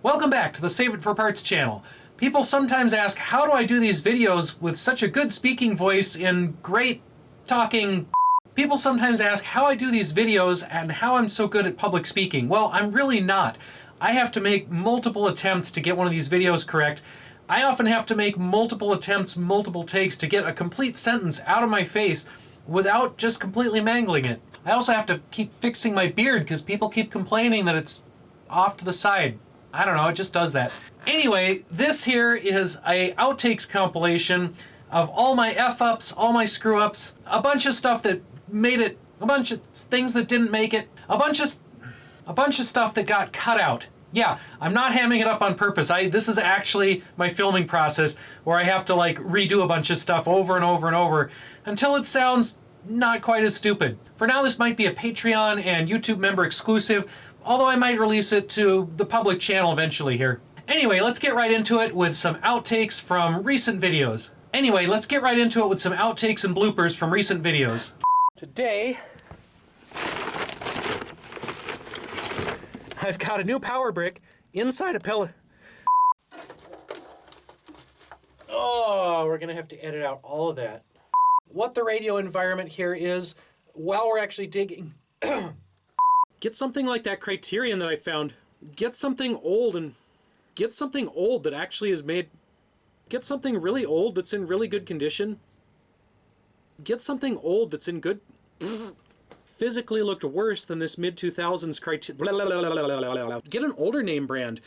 Welcome back to the Save It for Parts channel. People sometimes ask, how do I do these videos with such a good speaking voice and great talking? People sometimes ask how I do these videos and how I'm so good at public speaking. Well, I'm really not. I have to make multiple attempts to get one of these videos correct. I often have to make multiple attempts, multiple takes to get a complete sentence out of my face without just completely mangling it. I also have to keep fixing my beard because people keep complaining that it's off to the side. I don't know, it just does that. Anyway, this here is a outtakes compilation of all my F-ups, all my screw-ups, a bunch of stuff that made it, a bunch of things that didn't make it, a bunch of stuff that got cut out. Yeah, I'm not hamming it up on purpose. This is actually my filming process where I have to like redo a bunch of stuff over and over and over until it sounds not quite as stupid. For now, this might be a Patreon and YouTube member exclusive, although I might release it to the public channel eventually here. Anyway, let's get right into it with some outtakes from recent videos. Anyway, let's get right into it with some outtakes and bloopers from recent videos. Today, I've got a new power brick inside a pellet. Oh, we're gonna have to edit out all of that. What the radio environment here is, while we're actually digging, get something like that Criterion that I found. Get something old that actually is made. Get something really old that's in really good condition. Get something old that's in good. Physically looked worse than this mid-2000s Criterion. Get an older name brand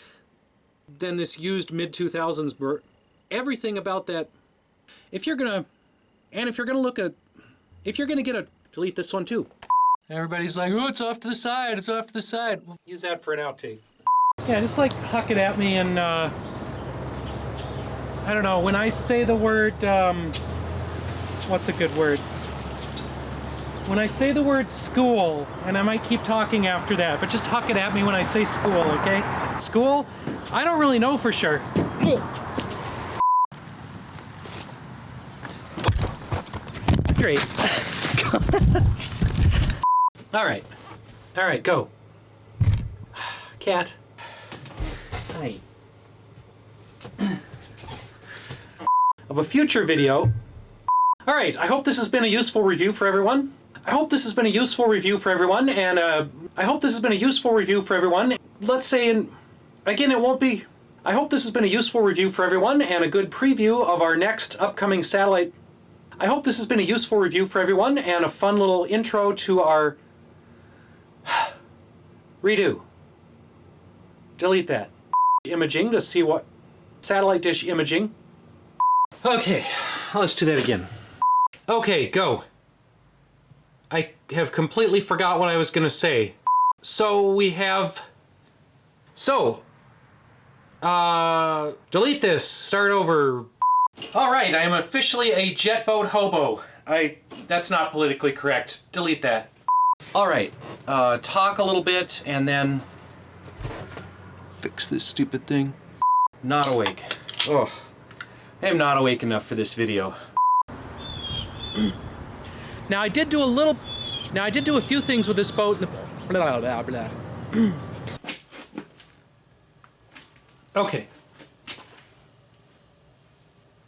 than this used mid-2000s. Everything about that. If you're gonna get a, delete this one too. Everybody's like, oh, it's off to the side, it's off to the side. Use that for an outtake. Yeah, just like huck it at me and, I don't know, when I say the word, what's a good word? When I say the word school, and I might keep talking after that, but just huck it at me when I say school, okay? School? I don't really know for sure. Great. All right, go. Cat. Hi. Of a future video. All right, I hope this has been a useful review for everyone. Let's say, again, it won't be. I hope this has been a useful review for everyone and a good preview of our next upcoming satellite. I hope this has been a useful review for everyone and a fun little intro to our redo. Delete that. Imaging to see what satellite dish imaging. Okay, let's do that again. Okay, go. I have completely forgot what I was gonna say. Delete this, start over. All right, I am officially a jet boat hobo. That's not politically correct. Delete that. All right, talk a little bit and then fix this stupid thing. Not awake. Oh, I am not awake enough for this video. Now I did do a few things with this boat. Blah, blah, blah. Okay.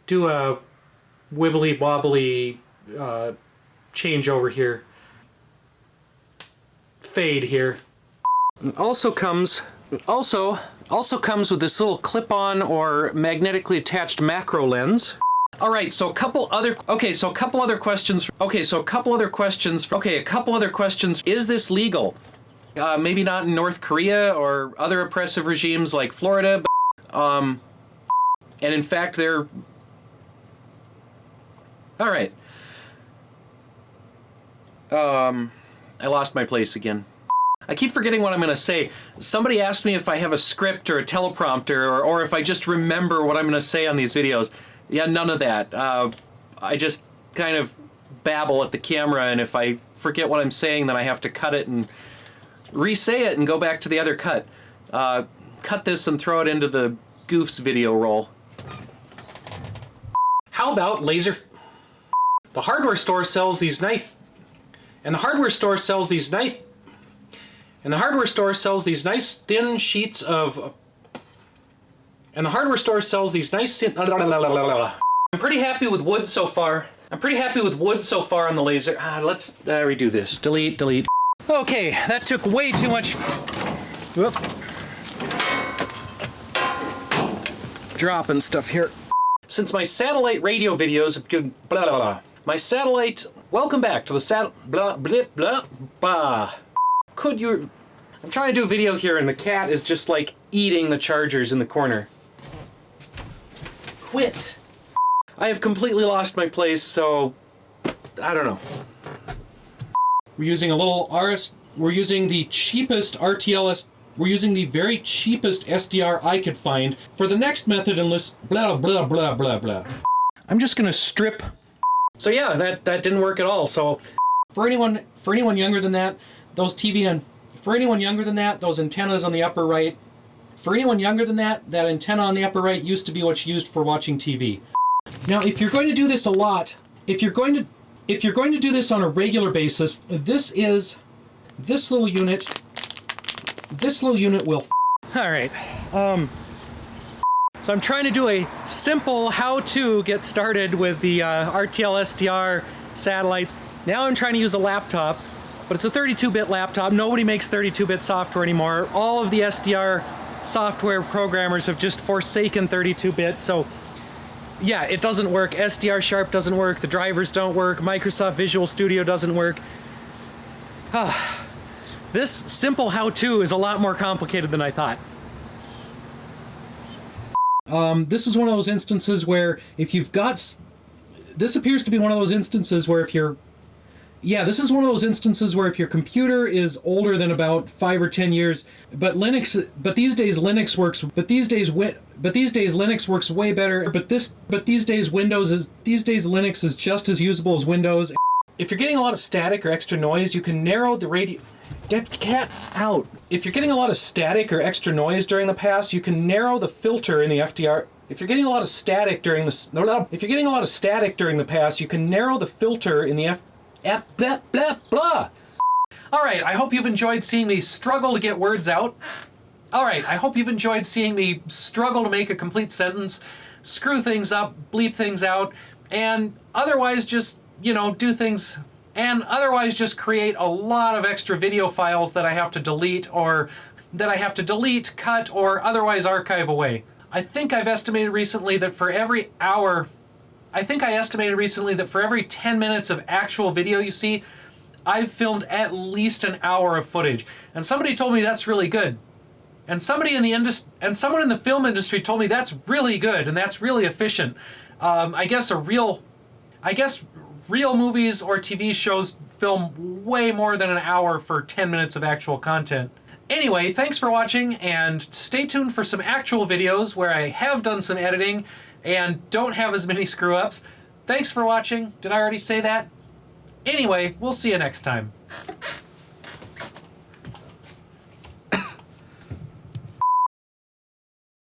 Do a wibbly wobbly change over here. Fade here. Also comes with this little clip-on or magnetically attached macro lens. All right, so a couple other questions. Is this legal? Maybe not in North Korea or other oppressive regimes like Florida, but, and in fact they're... All right. I lost my place again. I keep forgetting what I'm going to say. Somebody asked me if I have a script or a teleprompter or if I just remember what I'm going to say on these videos. Yeah, none of that. I just kind of babble at the camera, and if I forget what I'm saying, then I have to cut it and re-say it and go back to the other cut. Cut this and throw it into the Goofs video roll. How about laser... The hardware store sells these nice thin sheets of And the hardware store sells these nice... I'm pretty happy with wood so far. I'm pretty happy with wood so far on the laser. Let's redo this. Delete, delete. Okay, that took way too much... Whoop. Dropping stuff here. Since my satellite radio videos have been blah blah blah. My satellite... Welcome back to the blah blah blah blah. Could you... I'm trying to do a video here and the cat is just like eating the chargers in the corner. Quit. I have completely lost my place, so I don't know. We're using a little we're using the cheapest RTLS. We're using the very cheapest SDR I could find for the next method and list blah blah blah blah blah. I'm just gonna strip. So yeah, that didn't work at all. So for anyone younger than that, those antennas on the upper right. For anyone younger than that, that antenna on the upper right used to be what's used for watching TV. Now, if you're going to do this a lot, if you're going to do this on a regular basis, this little unit will. All right. So I'm trying to do a simple how-to get started with the RTL SDR satellites. Now I'm trying to use a laptop, but it's a 32-bit laptop. Nobody makes 32-bit software anymore. All of the SDR software programmers have just forsaken 32-bit, so yeah, it doesn't work. SDR Sharp doesn't work, the drivers don't work, Microsoft Visual Studio doesn't work. This simple how-to is a lot more complicated than I thought. This is one of those instances where if you've got... This appears to be one of those instances where if you're... Yeah, this is one of those instances where if your computer is older than about 5 or 10 years, but these days Linux works way better, but these days Linux is just as usable as Windows. If you're getting a lot of static or extra noise, you can narrow the radio. Get the cat out. If you're getting a lot of static or extra noise during the pass, you can narrow the filter in the FDR. If you're getting a lot of static during the pass, you can narrow the filter in the blah, blah, blah. All right, I hope you've enjoyed seeing me struggle to get words out. All right, I hope you've enjoyed seeing me struggle to make a complete sentence, screw things up, bleep things out, and otherwise just, do things, and otherwise just create a lot of extra video files that I have to delete, cut, or otherwise archive away. I think I estimated recently that for every 10 minutes of actual video you see, I've filmed at least an hour of footage. And somebody told me that's really good. And someone in the film industry told me that's really good and that's really efficient. I guess real movies or TV shows film way more than an hour for 10 minutes of actual content. Anyway, thanks for watching, and stay tuned for some actual videos where I have done some editing and don't have as many screw-ups. Thanks for watching. Did I already say that? Anyway, we'll see you next time.